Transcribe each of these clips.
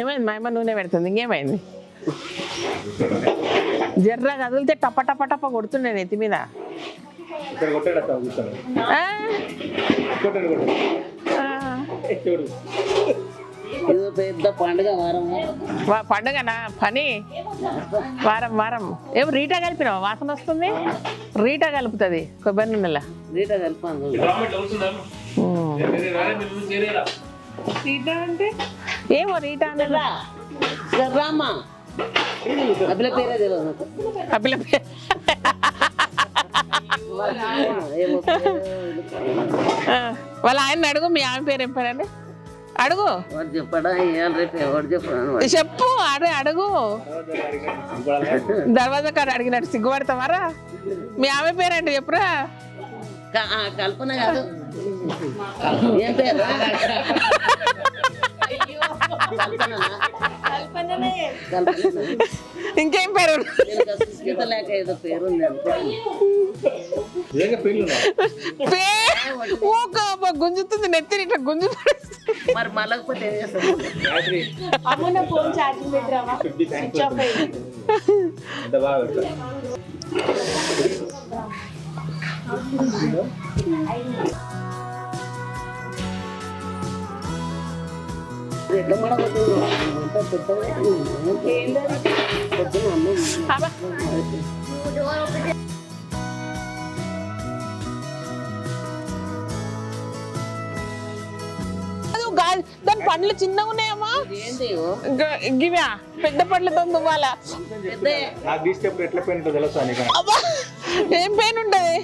ఏమైంది? మా అమ్మ నూనె పెడుతుంది, ఇంకేమైంది? జర్ర కదిలితే టప టప టప కొడుతుండే నెత్తి మీద. పెద్ద పండుగ పండుగనా? పని వారం వారం. ఏమో రీటా కలిపినావా? వాసన వస్తుంది. రీటా కలుపుతుంది కొబ్బరి నూనెలా. రీటా కలిపాను. రీటా అంటే ఏమో రీటా అంటే రామ్మా అభిల పేరే తెలియదు. అభిల పేరు వాళ్ళ ఆయన అడుగు. మీ ఆమె పేరు ఏం పేరండి? అడుగు. చెప్పడా రేపు ఎవరు చెప్పాను చెప్పు. అడుగు. దర్వాజా కాడ అడిగినట్టు సిగ్గుపడతావారా? మీ ఆమె పేరేంటి చెప్పురా. కల్పన కాదు. ఏం పేరు? ఇంకేం పేరు? లేక ఏదో పేరు ఉంది గుంజుతుంది నెత్తిని ఇట్లా గుంజు. మరి మళ్ళకపోతే ఏం చేస్తారు? దాని పండ్లు చిన్నగా ఉన్నాయమ్మా. గివా పెద్ద పండ్లతో దువ్వాలా? ఏం పెయిన్ ఉంటది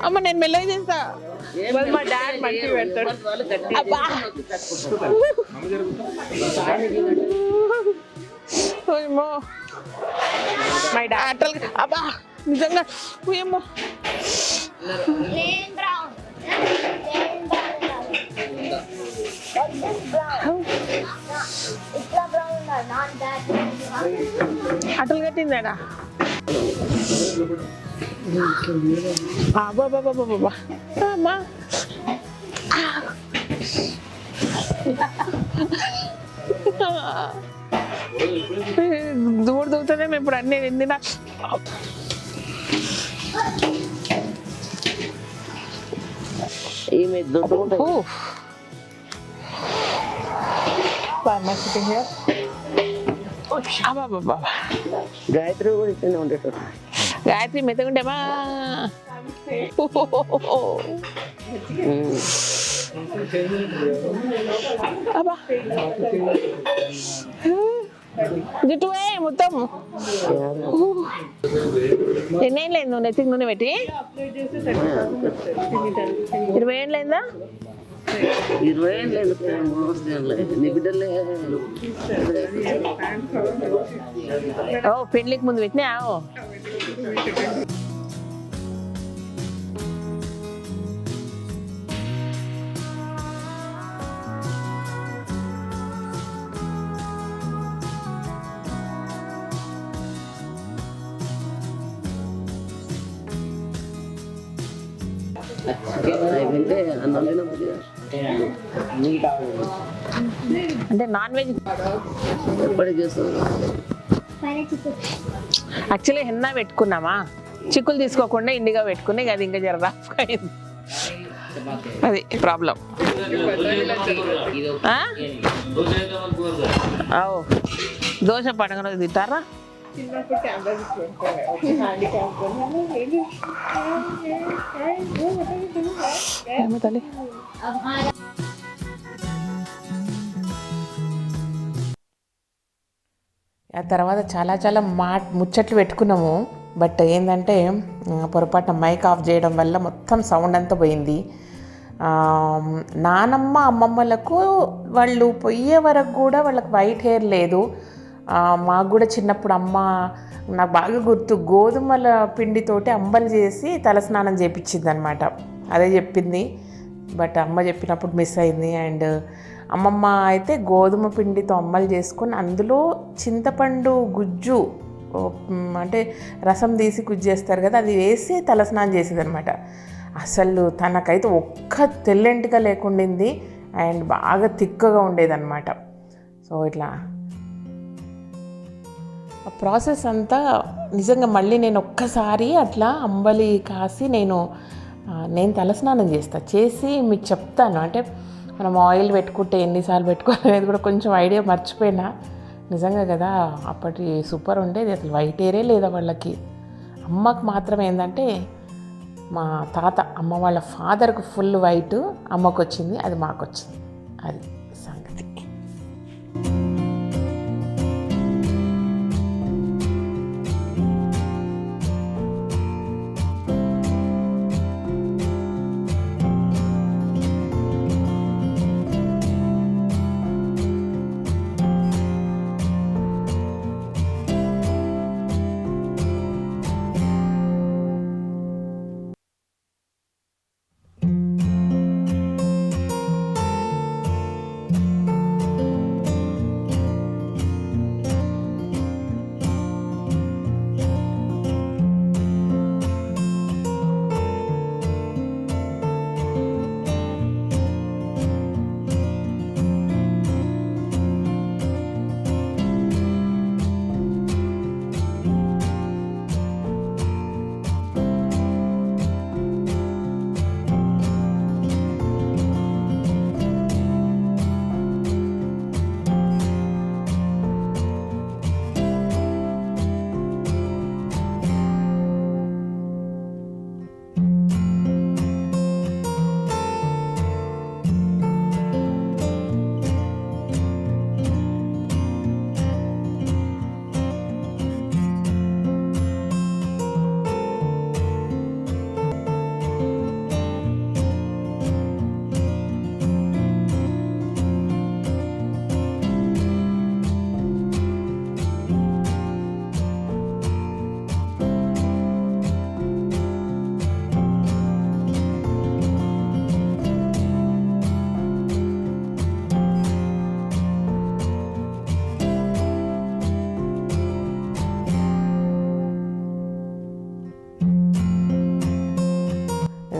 అమ్మ? నేను మెల్లగా చేస్తా. మా డాడ్ మంచి పెడతాడు. మై డాడ్ అబ్బా నిజంగా ఏమో. అటలు కట్టిందాడా? బాబా అమ్మా దూడు దూగుతుంది. మేము ఇప్పుడు అన్నీ నిందిన గాయత్రి కూడా ఇట్లనే ఉండేటోడు. గాయత్రి మెత్తగుండేమా. అబ్బా జుట్టు మొత్తం ఎన్నేళ్ళైంది నువ్వు నెత్తికి నూనె పెట్టి? 20 ఏళ్ళైందా? 20 ఏళ్ళు నీ బిడ్డలే. ఓ పెళ్ళికి ముందు పెట్టినా? అంటే నాన్ వెజ్ యాక్చువల్లీ హెన్నా పెట్టుకున్నామా, చిక్కులు తీసుకోకుండా ఇండిగా పెట్టుకుని అది ఇంకా జర రఫ్ అయింది. అది ప్రాబ్లం. దోశ పండుగ రోజు తింటారా? తల్లి ఆ తర్వాత చాలా ముచ్చట్లు పెట్టుకున్నాము. బట్ ఏంటంటే పొరపాటున మైక్ ఆఫ్ చేయడం వల్ల మొత్తం సౌండ్ అంతా పోయింది. నానమ్మ అమ్మమ్మలకు వాళ్ళు పోయే వరకు కూడా వాళ్ళకి వైట్ హెయిర్ లేదు. మాకు కూడా చిన్నప్పుడు అమ్మ, నాకు బాగా గుర్తు, గోధుమల పిండితోటి అంబలు చేసి తలస్నానం చేయించింది అనమాట. అదే చెప్పింది. బట్ అమ్మ చెప్పినప్పుడు మిస్ అయింది. అండ్ అమ్మమ్మ అయితే గోధుమ పిండితో అంబలు చేసుకొని అందులో చింతపండు గుజ్జు, అంటే రసం తీసి గుజ్జు చేస్తారు కదా, అది వేసి తలస్నానం చేసేది అనమాట. అసలు తనకైతే ఒక్క తెల్లెంటిగా లేకుండింది అండ్ బాగా తిక్కగా ఉండేదన్నమాట. సో ఇట్లా ఆ ప్రాసెస్ అంతా నిజంగా మళ్ళీ నేను ఒక్కసారి అట్లా అంబలి కాసి నేను తలస్నానం చేసి మీకు చెప్తాను. అంటే మనం ఆయిల్ పెట్టుకుంటే ఎన్నిసార్లు పెట్టుకోవాలనేది కూడా కొంచెం ఐడియా మర్చిపోయినా. నిజంగా కదా అప్పటి సూపర్ ఉండేది. అసలు వైట్ హెయిరే లేదా వాళ్ళకి. అమ్మకు మాత్రం ఏంటంటే మా తాత అమ్మ వాళ్ళ ఫాదర్కు ఫుల్ వైట్, అమ్మకు వచ్చింది, అది మాకు వచ్చింది. అది సంగతి.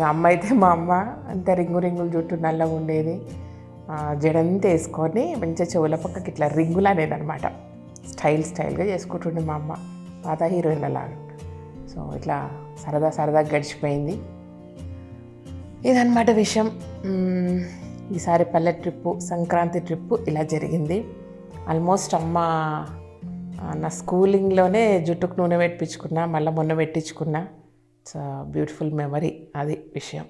అమ్మ అయితే మా అమ్మ అంత రింగుల జుట్టు నల్లగా ఉండేది. జడంతా వేసుకొని మంచిగా చెవుల పక్కకి ఇట్లా రింగులు అనేది అనమాట. స్టైల్గా చేసుకుంటుండే మా అమ్మ, పాత హీరోయిన్ల లాగా. సో ఇట్లా సరదాగా గడిచిపోయింది. ఇదన్నమాట విషయం. ఈసారి పల్లె ట్రిప్పు, సంక్రాంతి ట్రిప్పు ఇలా జరిగింది. ఆల్మోస్ట్ అమ్మ నా స్కూలింగ్లోనే జుట్టుకు నూనె పెట్టించుకున్నా, మళ్ళీ మొన్న పెట్టించుకున్నా. It's beautiful memory. అది విషయం.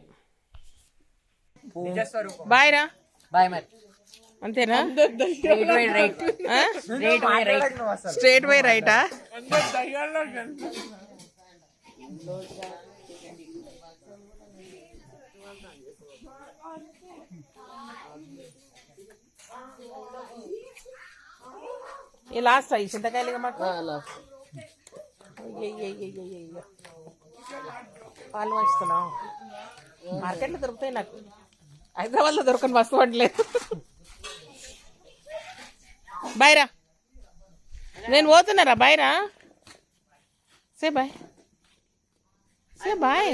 బాయ్ రా. బాయ్ మరి. అంతేనా? స్ట్రేట్ వై రైటా? ఈ లాస్ట్ అయ్యి చింతకాయలు మాకు పాలు పంచుతున్నాం. మార్కెట్లో దొరుకుతాయి, నాకు హైదరాబాద్లో దొరకని వస్తువు అంటలేదు. బాయ్రా, నేను పోతున్నారా? బాయ్రా, సే బాయ్, సే బాయ్.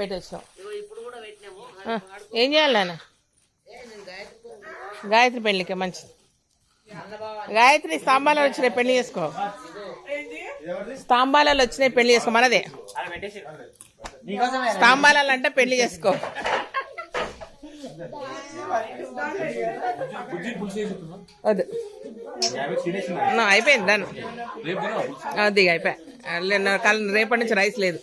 పెట్టేసాం. ఏం చేయాలి నాన్న? గాయత్రి పెళ్ళికే మంచిది. గాయత్రి స్తంభాలలో వచ్చినాయి, పెళ్లి చేసుకో. స్తంభాలలో వచ్చినాయి, పెళ్లి చేసుకో. మనదే స్తంభాలలో అంటే పెళ్లి చేసుకో. వద్దు, అయిపోయింది దాన్ని. అది అయిపోయా. రేపటి నుంచి రైస్ లేదు.